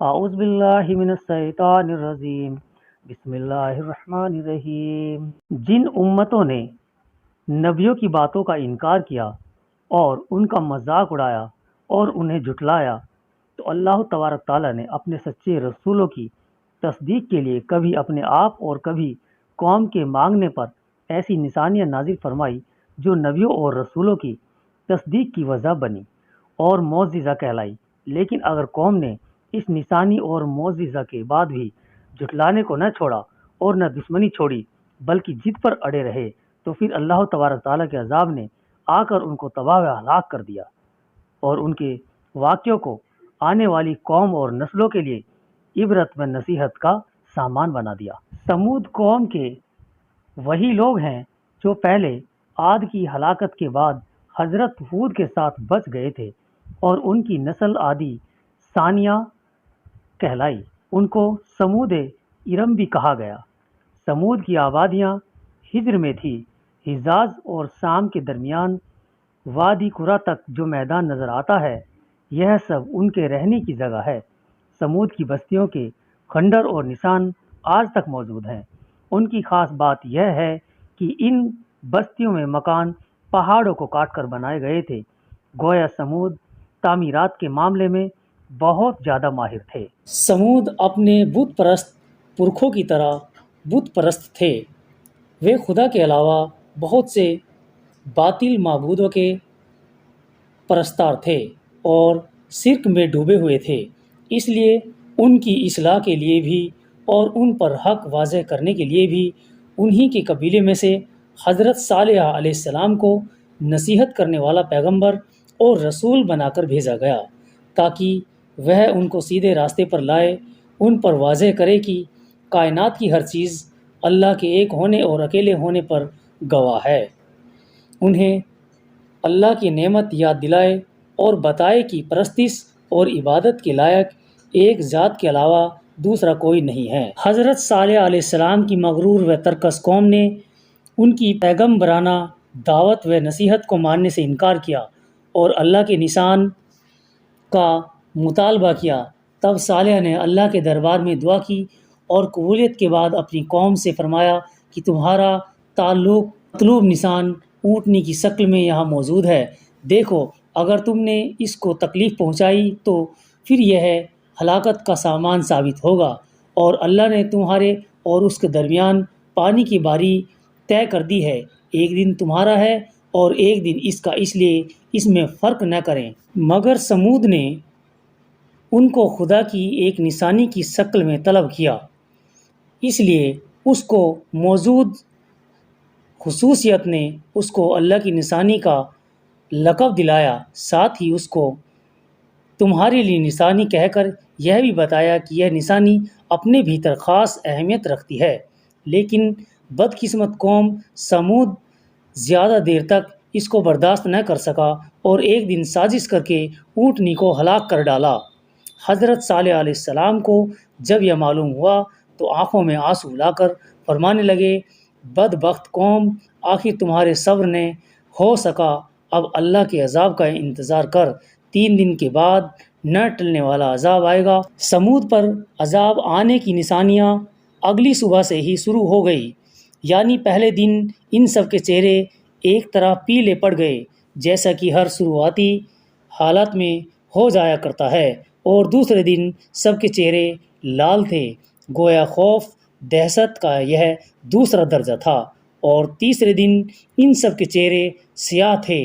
اعوذ باللہ من الشیطان الرجیم بسم اللہ الرحمن الرحیم۔ جن امتوں نے نبیوں کی باتوں کا انکار کیا اور ان کا مذاق اڑایا اور انہیں جھٹلایا، تو اللہ تبارک تعالیٰ نے اپنے سچے رسولوں کی تصدیق کے لیے کبھی اپنے آپ اور کبھی قوم کے مانگنے پر ایسی نشانیاں نازل فرمائی جو نبیوں اور رسولوں کی تصدیق کی وجہ بنی اور معجزہ کہلائی۔ لیکن اگر قوم نے اس نشانی اور معجزہ کے بعد بھی جھٹلانے کو نہ چھوڑا اور نہ دشمنی چھوڑی بلکہ ضد پر اڑے رہے، تو پھر اللہ تبارک تعالیٰ کے عذاب نے آ کر ان کو تباہ و ہلاک کر دیا اور ان کے واقعوں کو آنے والی قوم اور نسلوں کے لیے عبرت و نصیحت کا سامان بنا دیا۔ سمود قوم کے وہی لوگ ہیں جو پہلے عاد کی ہلاکت کے بعد حضرت ہود کے ساتھ بچ گئے تھے اور ان کی نسل عادی ثانیہ کہلائی۔ ان کو سمود ارم بھی کہا گیا۔ سمود کی آبادیاں ہجر میں تھی۔ حجاز اور شام کے درمیان وادی قرا تک جو میدان نظر آتا ہے، یہ سب ان کے رہنے کی جگہ ہے۔ سمود کی بستیوں کے کھنڈر اور نشان آج تک موجود ہیں۔ ان کی خاص بات یہ ہے کہ ان بستیوں میں مکان پہاڑوں کو کاٹ کر بنائے گئے تھے۔ گویا سمود تعمیرات کے معاملے میں بہت زیادہ ماہر تھے۔ سمود اپنے بت پرست پرکھوں کی طرح بت پرست تھے۔ وہ خدا کے علاوہ بہت سے باطل معبودوں کے پرستار تھے اور شرک میں ڈوبے ہوئے تھے۔ اس لیے ان کی اصلاح کے لیے بھی اور ان پر حق واضح کرنے کے لیے بھی انہی کے قبیلے میں سے حضرت صالح علیہ السلام کو نصیحت کرنے والا پیغمبر اور رسول بنا کر بھیجا گیا، تاکہ وہ ان کو سیدھے راستے پر لائے، ان پر واضح کرے کہ کائنات کی ہر چیز اللہ کے ایک ہونے اور اکیلے ہونے پر گواہ ہے۔ انہیں اللہ کی نعمت یاد دلائے اور بتائے کہ پرستش اور عبادت کے لائق ایک ذات کے علاوہ دوسرا کوئی نہیں ہے۔ حضرت صالح علیہ السلام کی مغرور و ترکش قوم نے ان کی پیغمبرانہ دعوت و نصیحت کو ماننے سے انکار کیا اور اللہ کے نشان کا مطالبہ کیا۔ تب صالح نے اللہ کے دربار میں دعا کی اور قبولیت کے بعد اپنی قوم سے فرمایا کہ تمہارا تعلق مطلوب نشان اونٹنی کی شکل میں یہاں موجود ہے۔ دیکھو، اگر تم نے اس کو تکلیف پہنچائی تو پھر یہ ہلاکت کا سامان ثابت ہوگا، اور اللہ نے تمہارے اور اس کے درمیان پانی کی باری طے کر دی ہے۔ ایک دن تمہارا ہے اور ایک دن اس کا، اس لیے اس میں فرق نہ کریں۔ مگر سمود نے ان کو خدا کی ایک نشانی کی شکل میں طلب کیا، اس لیے اس کو موجود خصوصیت نے اس کو اللہ کی نشانی کا لقب دلایا۔ ساتھ ہی اس کو تمہارے لیے نشانی کہہ کر یہ بھی بتایا کہ یہ نشانی اپنے بھیتر خاص اہمیت رکھتی ہے۔ لیکن بدقسمت قوم سمود زیادہ دیر تک اس کو برداشت نہ کر سکا اور ایک دن سازش کر کے اونٹنی کو ہلاک کر ڈالا۔ حضرت صالح علیہ السلام کو جب یہ معلوم ہوا تو آنکھوں میں آنسو لا کر فرمانے لگے، بدبخت قوم، آخر تمہارے صبر نے ہو سکا، اب اللہ کے عذاب کا انتظار کر، 3 دن کے بعد نہ ٹلنے والا عذاب آئے گا۔ سمود پر عذاب آنے کی نشانیاں اگلی صبح سے ہی شروع ہو گئی، یعنی پہلے دن ان سب کے چہرے ایک طرح پیلے پڑ گئے، جیسا کہ ہر شروعاتی حالت میں ہو جایا کرتا ہے، اور دوسرے دن سب کے چہرے لال تھے، گویا خوف دہشت کا یہ دوسرا درجہ تھا، اور تیسرے دن ان سب کے چہرے سیاہ تھے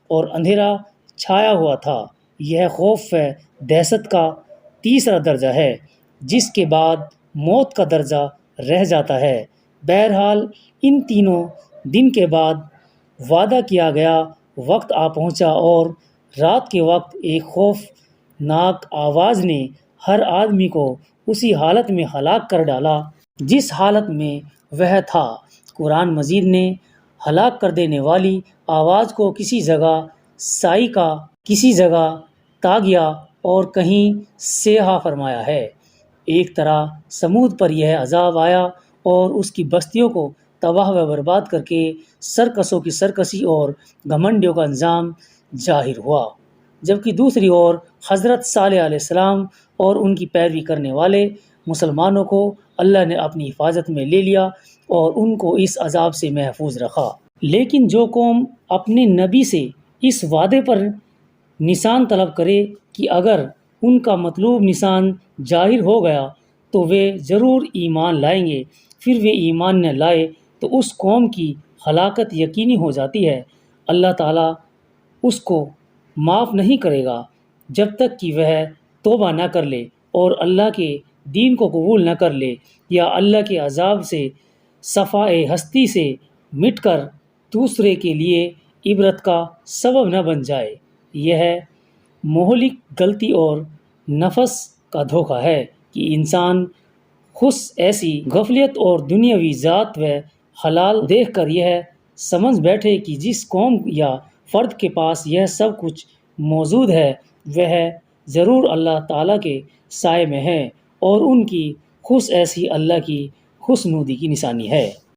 اور اندھیرا چھایا ہوا تھا۔ یہ خوف و دہشت کا تیسرا درجہ ہے، جس کے بعد موت کا درجہ رہ جاتا ہے۔ بہرحال ان تینوں دن کے بعد وعدہ کیا گیا وقت آ پہنچا، اور رات کے وقت ایک خوفناک آواز نے ہر آدمی کو اسی حالت میں ہلاک کر ڈالا جس حالت میں وہ تھا۔ قرآن مجید نے ہلاک کر دینے والی آواز کو کسی جگہ صاعقہ، کسی جگہ طاغیہ اور کہیں صیحہ فرمایا ہے۔ ایک طرح سمود پر یہ عذاب آیا اور اس کی بستیوں کو تباہ و برباد کر کے سرکشوں کی سرکشی اور گھمنڈیوں کا انجام ظاہر ہوا۔ جبکہ دوسری اور حضرت صالح علیہ السلام اور ان کی پیروی کرنے والے مسلمانوں کو اللہ نے اپنی حفاظت میں لے لیا اور ان کو اس عذاب سے محفوظ رکھا۔ لیکن جو قوم اپنے نبی سے اس وعدے پر نشان طلب کرے کہ اگر ان کا مطلوب نشان ظاہر ہو گیا تو وہ ضرور ایمان لائیں گے، پھر وہ ایمان نہ لائے تو اس قوم کی ہلاکت یقینی ہو جاتی ہے۔ اللہ تعالیٰ اس کو معاف نہیں کرے گا جب تک کہ وہ توبہ نہ کر لے اور اللہ کے دین کو قبول نہ کر لے، یا اللہ کے عذاب سے صفائے ہستی سے مٹ کر دوسرے کے لیے عبرت کا سبب نہ بن جائے۔ یہ مہلک غلطی اور نفس کا دھوکہ ہے کہ انسان خود ایسی غفلت اور دنیاوی ذات و حلال دیکھ کر یہ سمجھ بیٹھے کہ جس قوم یا فرد کے پاس یہ سب کچھ موجود ہے وہ ضرور اللہ تعالیٰ کے سائے میں ہے، اور ان کی خود ایسی اللہ کی خوشنودی کی نشانی ہے۔